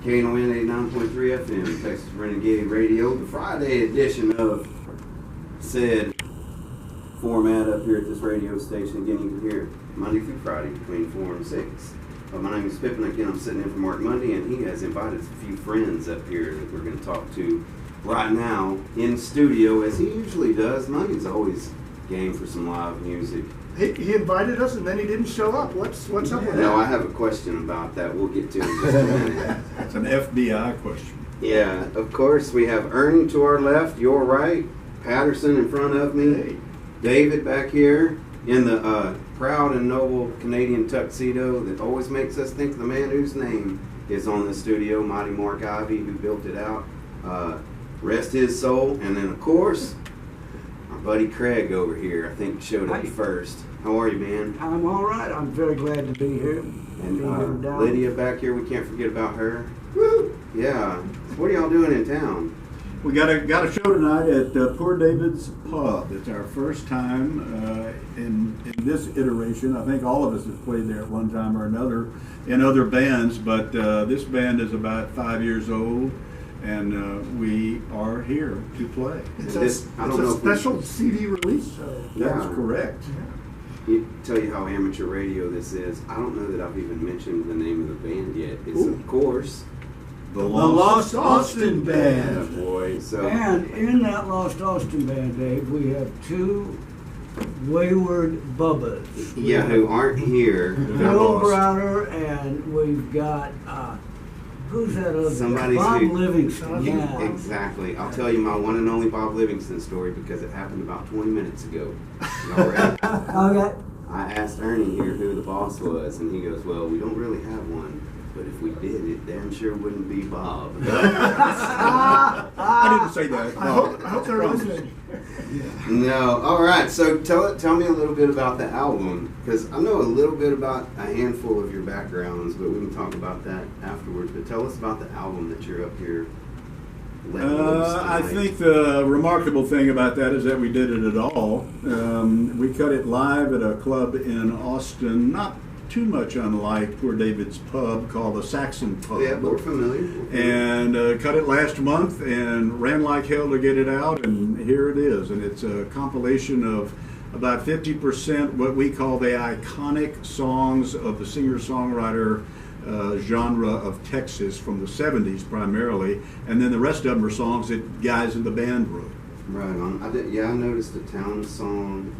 KNON 89.3 FM, Texas Renegade Radio, the Friday edition of said format up here at this radio station. Again, you can hear it Monday through Friday between 4 and 6. My name is Pippin. Again, I'm sitting in for Mark Monday, and he has invited a few friends up here that we're going to talk to right now in studio, as he usually does. Monday's always game for some live music. He invited us, and then he didn't show up. What's up with that? No, I have a question about that. We'll get to in just a minute. It's an FBI question. Yeah, of course, we have Ernie to our left, your right, Patterson in front of me, David back here in the proud and noble Canadian tuxedo that always makes us think of the man whose name is on the studio, Mighty Mark Ivy, who built it out. Rest his soul. And then, of course, our buddy Craig over here, I think, showed up first. How are you, man? I'm all right. I'm very glad to be here. And Lydia back here, we can't forget about her. Woo! Yeah. What are y'all doing in town? We got a show tonight at Poor David's Pub. It's our first time in this iteration. I think all of us have played there at one time or another in other bands, but this band is about 5 years old, and we are here to play. It's a special CD release show. That's correct. Yeah. Tell you how amateur radio this is. I don't know that I've even mentioned the name of the band yet. It's, of course, The Lost Austin Band. Yeah, boy. So, And in that Lost Austin Band, Dave, we have two wayward bubbas. yeah, who aren't here. Bill Browder, and we've got, who's that other? Somebody's Bob who- Livingston. Yeah. Exactly. I'll tell you my one and only Bob Livingston story because it happened about 20 minutes ago. Y'all ready? Okay. I asked Ernie here who the boss was, and he goes, "Well, we don't really have one, but if we did, it damn sure wouldn't be Bob." I didn't say that. I hope there isn't. No. All right. So tell me a little bit about the album, because I know a little bit about a handful of your backgrounds, but we can talk about that afterwards. But tell us about the album that you're up here. I think the remarkable thing about that is that we did it at all. We cut it live at a club in Austin, not too much unlike Poor David's Pub, called the Saxon Pub. Yeah, we're familiar. And cut it last month and ran like hell to get it out, and here it is. And it's a compilation of about 50% what we call the iconic songs of the singer-songwriter genre of Texas from the 70s primarily, and then the rest of them are songs that guys in the band wrote. Right on. I noticed a town song.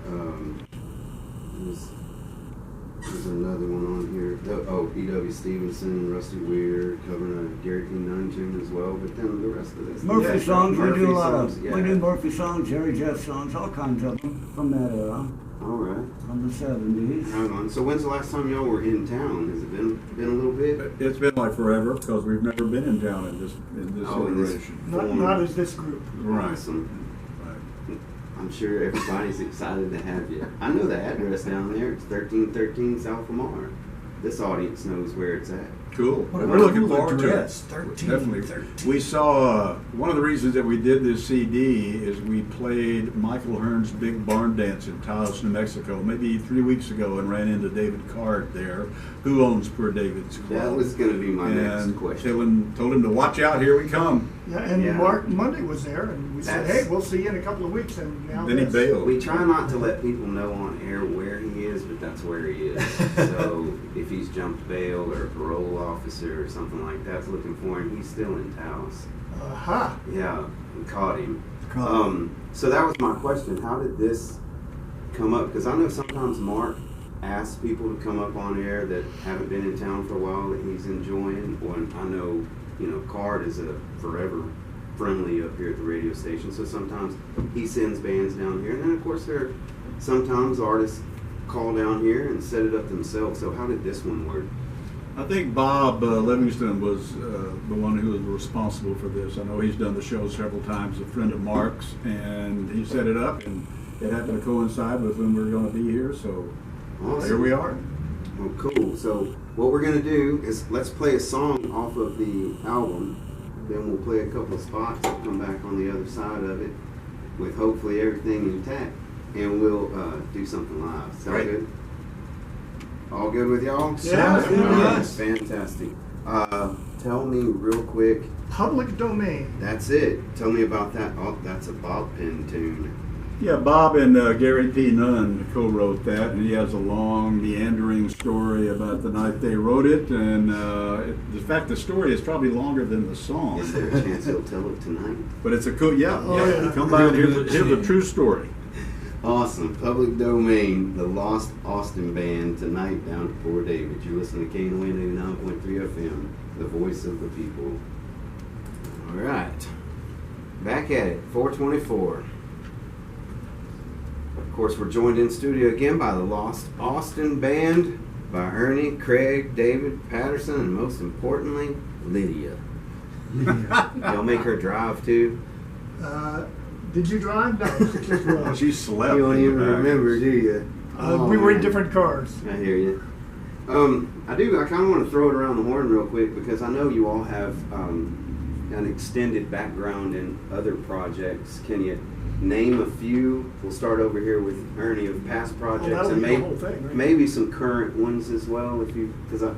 There's another one on here. E.W. Stevenson, Rusty Weir, covering a Gary King 9 tune as well. But then the rest of this. Murphy songs, we do a lot songs, of. yeah. We do Murphy songs, Jerry Jeff songs, all kinds of them from that era, All right. from the 70s. Right on. So when's the last time y'all were in town? Has it been a little bit? It's been like forever because we've never been in town in this iteration. Not as this group. Right. Awesome. Right. I'm sure everybody's excited to have you. I know the address down there. It's 1313 South Lamar. This audience knows where it's at. Cool. What We're a looking cool forward to it. address, 13, Definitely. 13. We saw, one of the reasons that we did this CD is we played Michael Hearn's Big Barn Dance in Taos, New Mexico, maybe 3 weeks ago, and ran into David Card there, who owns Poor David's Club. That was going to be my next And question. told him to watch out, here we come. Yeah, and Yeah. Mark Monday was there, and we said, That's- "Hey, we'll see you in a couple of weeks." And now Then he this. bailed. We try not to let people know on air where he is, but that's where he is. So if he's jumped bail or a parole officer or something like that's looking for him, he's still in Taos. Aha. Yeah, we caught him. Caught So that was my question. How did this come up? Because I know sometimes Mark asks people to come up on air that haven't been in town for a while that he's enjoying. Or I know, Card is a forever friendly up here at the radio station. So sometimes he sends bands down here. And then, of course, there are sometimes artists call down here and set it up themselves. So how did this one work? I think Bob Livingston was the one who was responsible for this. I know he's done the show several times, a friend of Mark's, and he set it up, and it happened to coincide with when we were going to be here, so Awesome. here we are. Well, cool. So what we're going to do is let's play a song off of the album. Then we'll play a couple of spots and come back on the other side of it with hopefully everything intact. And we'll do something live. Sound Great. good? All good with y'all? Yeah. Sounds good, All right, yes. fantastic. Tell me real quick. Public Domain. That's it. Tell me about that. Oh, that's a Bob Penn tune. Yeah, Bob and Gary P. Nunn co-wrote that, and he has a long, meandering story about the night they wrote it. And in fact, the story is probably longer than the song. Is there a chance he'll tell it tonight? But it's a cool, yeah. Yeah. Come by and hear the true story. Awesome. Public Domain, the Lost Austin Band, tonight down at Fort David. You're listening to KNON 89.3 FM, the voice of the people. All right. Back at it, 424. Of course, we're joined in studio again by the Lost Austin Band, by Ernie, Craig, David, Patterson, and most importantly, Lydia. Y'all make her drive too? Did you drive? No, just rode. She slept. You don't in the even back. remember, do you? We were in man. different cars. I hear you. I kind of want to throw it around the horn real quick because I know you all have an extended background in other projects. Can you name a few? We'll start over here with Ernie of past projects that'll and be the whole thing, right? maybe some current ones as well, if you, because I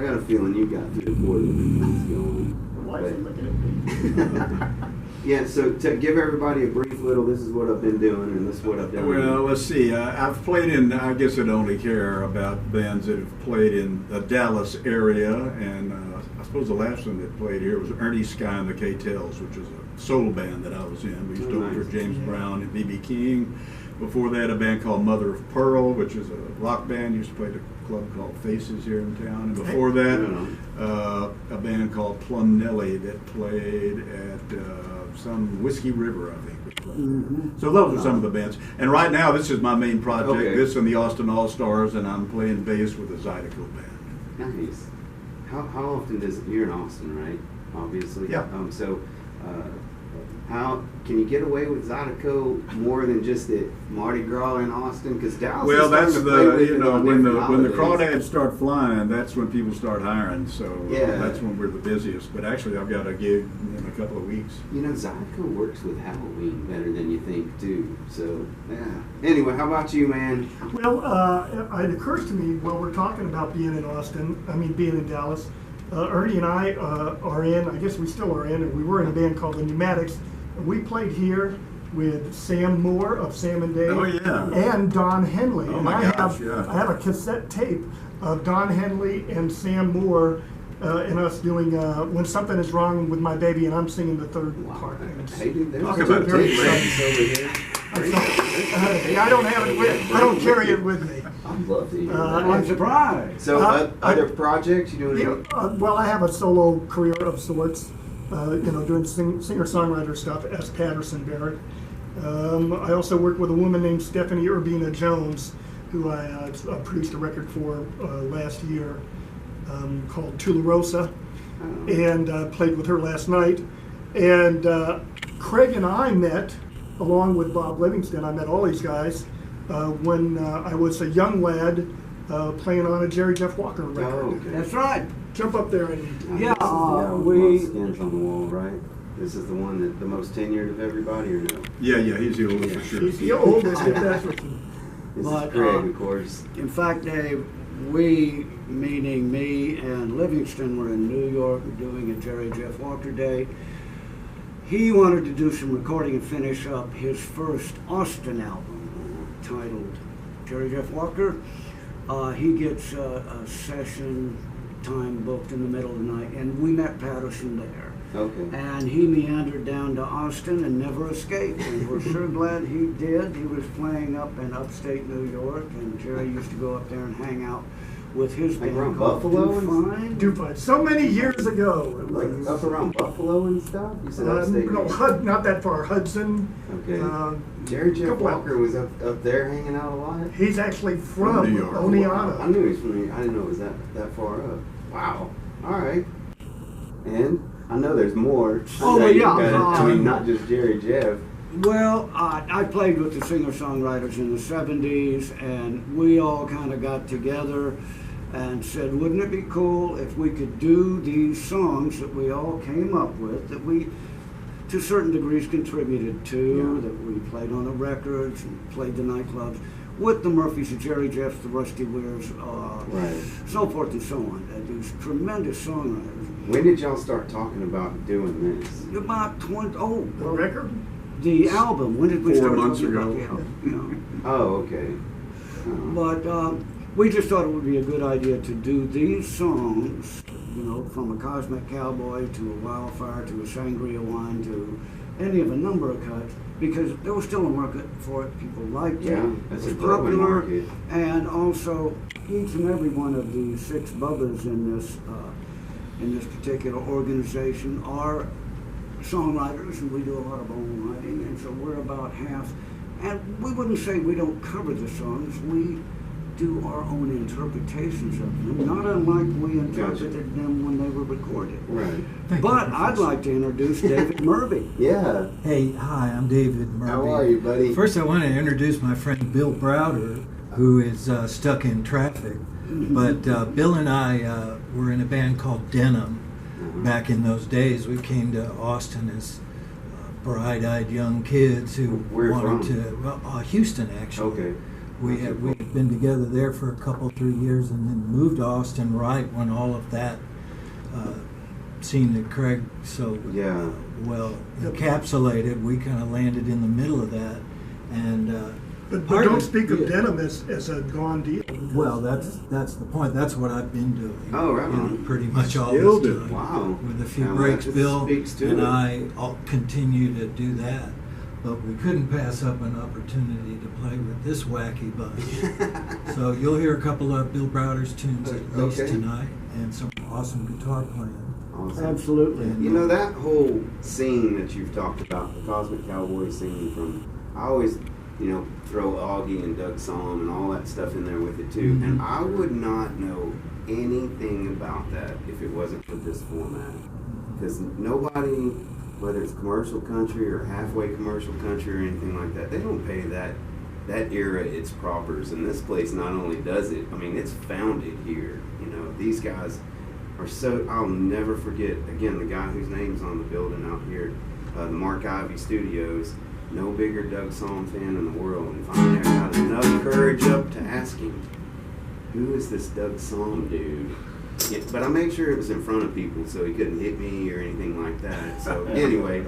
got a feeling you got 3 or 4 things going. Why is he looking at me? Yeah, so to give everybody a brief little, this is what I've been doing and this is what I've done. Well, let's see. I've played in, I guess I'd only care about bands that have played in the Dallas area, and I suppose the last one that played here was Ernie Sky and the K-Tells, which is a soul band that I was in. We used to open for James Brown and B.B. King. Before that, a band called Mother of Pearl, which is a rock band. Used to play at a club called Faces here in town. And before that, a band called Plum Nelly that played at some Whiskey River, I think. Mm-hmm. So those are some of the bands. And right now, this is my main project. Okay. This and the Austin All-Stars, and I'm playing bass with the Zydeco band. Nice. How often does you're in Austin, right? Obviously. Yeah. So, how can you get away with Zydeco more than just at Mardi Gras in Austin? Because Dallas. Well, is that's starting to play with it on when different the holidays. crawdads start flying, that's when people start hiring. So Yeah. that's when we're the busiest. But actually, I've got a gig in a couple of weeks. You know, Zydeco works with Halloween better than you think too. So yeah. Anyway, how about you, man? Well, it occurs to me while we're talking about being in Austin, being in Dallas, Ernie and I are in, I guess we still are in, and we were in a band called the Pneumatics. We played here with Sam Moore of Sam and Dave. Oh, yeah. And Don Henley. Oh, And my I gosh, have, yeah. I have a cassette tape of Don Henley and Sam Moore and us doing When Something Is Wrong with My Baby, and I'm singing the third part. And it's- Hey, dude, there's Talk some about tape tape records over here. I don't have it with, I don't carry it with me. I'd love to hear I'm I'm that. surprised. So, I- other projects you doing? Yeah, well, I have a solo career of sorts, doing singer-songwriter stuff as Patterson Barrett. I also work with a woman named Stephanie Urbina Jones, who I produced a record for last year called Tularosa, and played with her last night. And Craig and I met, along with Bob Livingston, I met all these guys when I was a young lad playing on a Jerry Jeff Walker record. Oh, okay. That's right. Jump up there and Yeah, we skins on the wall, right? This is the one that the most tenured of everybody, or no? Yeah, he's the oldest for sure. he's the oldest, if that's what you... This But, is Craig, of course. In fact, Dave, we, meaning me and Livingston, were in New York doing a Jerry Jeff Walker Day. He wanted to do some recording and finish up his first Austin album titled Jerry Jeff Walker. He gets a session time booked in the middle of the night, and we met Patterson there. Okay. And he meandered down to Austin and never escaped, and we're sure glad he did. He was playing up in upstate New York, and Jerry used to go up there and hang out with his Like band around called Buffalo and- Dufine. Dupont. So many years ago. It Like was, up around Buffalo and stuff? You said upstate? no, not that far. Hudson. Okay. Uh, Jerry Jeff couple of- Walker was up there hanging out a lot? He's actually from New York. I Oneonta. knew he was from I didn't know it was that far up. Wow. All right. And I know there's more. Oh, I know yeah, you've got- I mean, um, not just Jerry Jeff. Well, I played with the singer-songwriters in the 70s, and we all kind of got together and said, wouldn't it be cool if we could do these songs that we all came up with, that we, to certain degrees, contributed to, Yeah. that we played on the records and played the nightclubs. with the Murphys, the Jerry Jeffs, the Rusty Weirs, Right. so forth and so on. These tremendous songwriters. When did y'all start talking about doing this? About 20, The record? the album. When did we 4 start months talking ago. about the album? Oh, okay. But we just thought it would be a good idea to do these songs, you know, from a Cosmic Cowboy to a Wildfire to a Sangria Wine to any of a number of cuts, because there was still a market for it. People liked it. Yeah, It that's was a growing popular, market. and also each and every one of the 6 Bubbas in this particular organization are songwriters, and we do a lot of own writing, and so we're about half. And we wouldn't say we don't cover the songs. We do our own interpretations of them, not unlike we interpreted them when they were recorded. Right. Thank But you, I'd Professor. like to introduce David Murphy. Yeah. Hey, hi, I'm David Murphy. How are you, buddy? First, I want to introduce my friend Bill Browder, who is stuck in traffic. But Bill and I were in a band called Denim back in those days. We came to Austin as bright-eyed young kids who Where wanted from? to Houston, actually. Okay. We've been together there for a couple, 3 years, and then moved to Austin right when all of that scene that Craig so Yeah. well encapsulated. We kind of landed in the middle of that, and But part don't it- speak of yeah. Denim as a gone deal. Well, that's the point. That's what I've been doing. Oh, right you know, on. pretty much all Still this do. time. Wow. With a few Now, breaks, that Bill speaks to and it. I'll continue to do that. But we couldn't pass up an opportunity to play with this wacky bunch. So you'll hear a couple of Bill Browder's tunes at least Okay. tonight, and some awesome guitar playing. Awesome. Absolutely. You know, that whole scene that you've talked about, the Cosmic Cowboy scene I always, throw Augie and Doug Solemn and all that stuff in there with it too. Mhm. And I would not know anything about that if it wasn't for this format. Because nobody, whether it's commercial country or halfway commercial country or anything like that, they don't pay that era its propers. And this place not only does it, I mean, it's founded here. These guys are so, I'll never forget, again, the guy whose name's on the building out here, the Mark Ivy Studios, no bigger Doug Solemn fan in the world. And finally I got enough courage up to ask him, who is this Doug Solemn dude? Yeah, but I made sure it was in front of people so he couldn't hit me or anything like that. So anyway,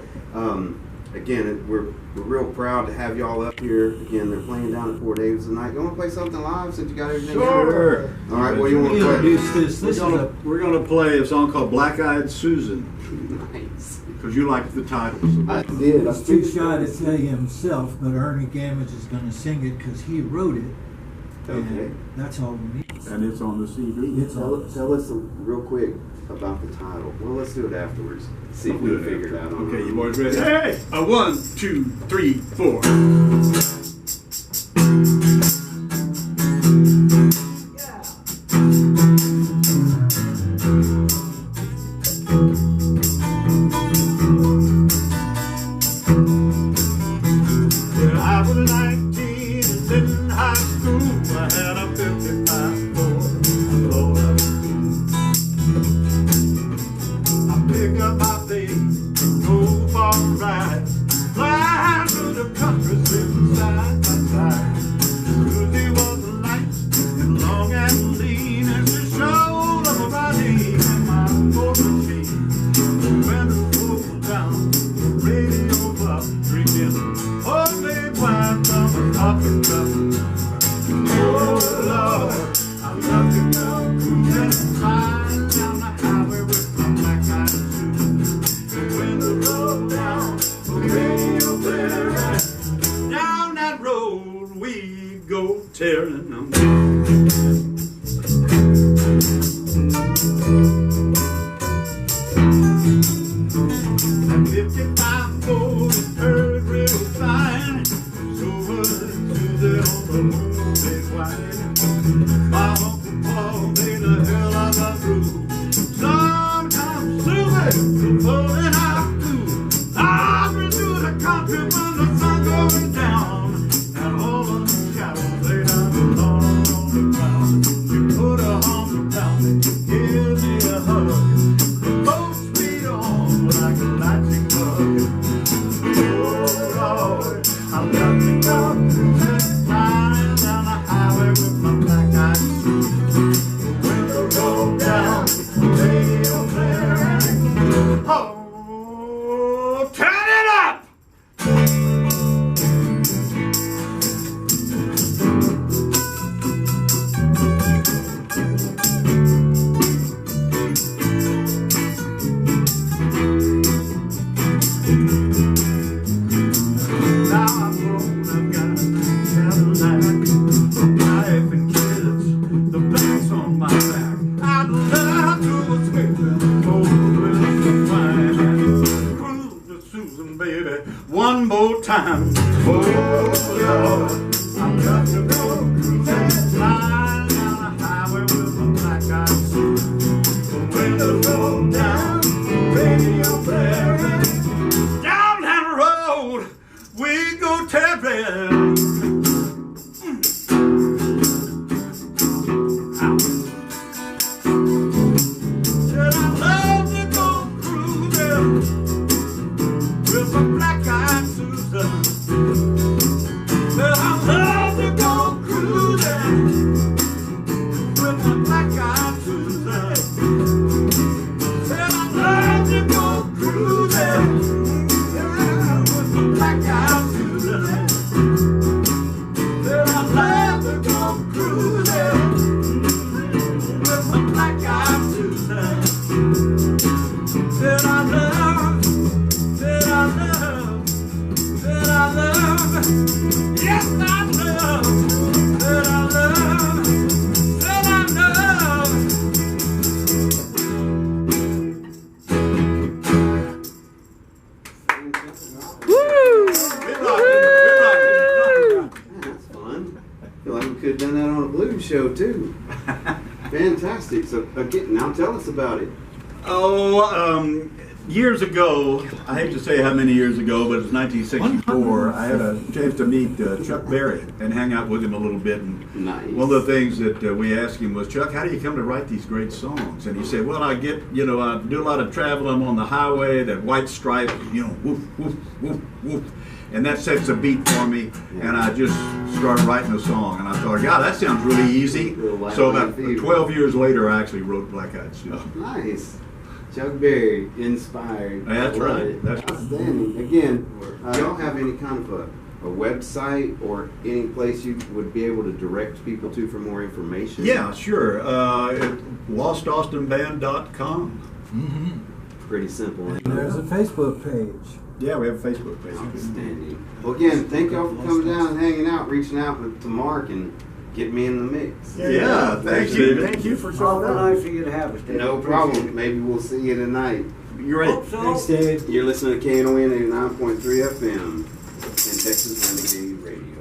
again, we're real proud to have y'all up here. Again, they're playing down at Fort Davis tonight. You want to play something live since you got everything? Sure. All right, what do you want to play? Introduce this. This is a We're gonna play a song called Black Eyed Susan, Nice. because you liked the titles. Of I it. did. He's too shy to tell you himself, but Ernie Gamage is going to sing it because he wrote it. Okay. And that's all we need. And it's on the CD. It's all. Tell us real quick about the title. Well, let's do it afterwards. See if we can figure it out. on Okay, our you own. boys ready? Hey! 1, 2, 3, 4. When I was 19 and in high school, I had a 55 Ford. Lord, I was cool. I pick up my baby, go for a ride, fly through the country, sitting side by side. Susie was a light and long and lean, and she showed up a body in my Ford machine. The windows rolled down, the radio up, drinking homemade wine from a coffee cup. Oh Lord, I'm lucky now, cruising fine down the highway with my black eyed shoes. The windows rolled down, the radio blaring. Down that road we go tearing on. At 55 gold, heard real fine. So was Susie on the moonlit wine. My Uncle Paul made a hell of a brew. Sometimes Susie, pulling out too. I've been through the country when the sun goes down. And all of the shadows lay down alone on the ground. She put her arms around me, give me a hug. Both speed on like a lightning bug. Oh Lord, I'm nothing but flying down one more time. Oh, Lord, I've got to go cruising. Flying down the highway with my black eyed suit. The windows roll down, radio blaring. Down that road we go tearing. Said I love to go cruising with my black-eyed Susan. Said I love to go cruising with my black-eyed Susan. Said I love to go cruising, yeah, with my black-eyed Susan. Said I love to go cruising with my black-eyed Susan. Said I love, said I love, said I love, yes I love, said I love, said I love. That's fun. Feel like we could have done that on a blues show too. Fantastic. So again, now tell us about it. Oh, years ago, I hate to say how many years ago, but it was 1964. I had a chance to meet Chuck Berry and hang out with him a little bit. And Nice. one of the things that we asked him was, Chuck, how do you come to write these great songs? And he said, well, I get, I do a lot of travel. I'm on the highway, that white stripe, woof, woof, woof, woof. And that sets a beat for me, and I just started writing a song. And I thought, God, that sounds really easy. So about 12 years later, I actually wrote Black Eyed Susan. Nice. Chuck Berry inspired. That's I love right. it. That's right. Outstanding. Again, y'all have any kind of a website or any place you would be able to direct people to for more information? Yeah, sure. LostAustinBand.com. Mm-hmm. Pretty simple. And there's a Facebook page. Yeah, we have a Facebook page. Outstanding. Well, again, thank y'all for coming down and hanging out, reaching out to Mark and getting me in the mix. Yeah, thank you. Thank you for showing Awful up. nice of you to have us, Dave. No problem. Maybe we'll see you tonight. Great. Hope so. Thanks, Dave. You're listening to KNON 89.3 FM and Texas Renegade Radio.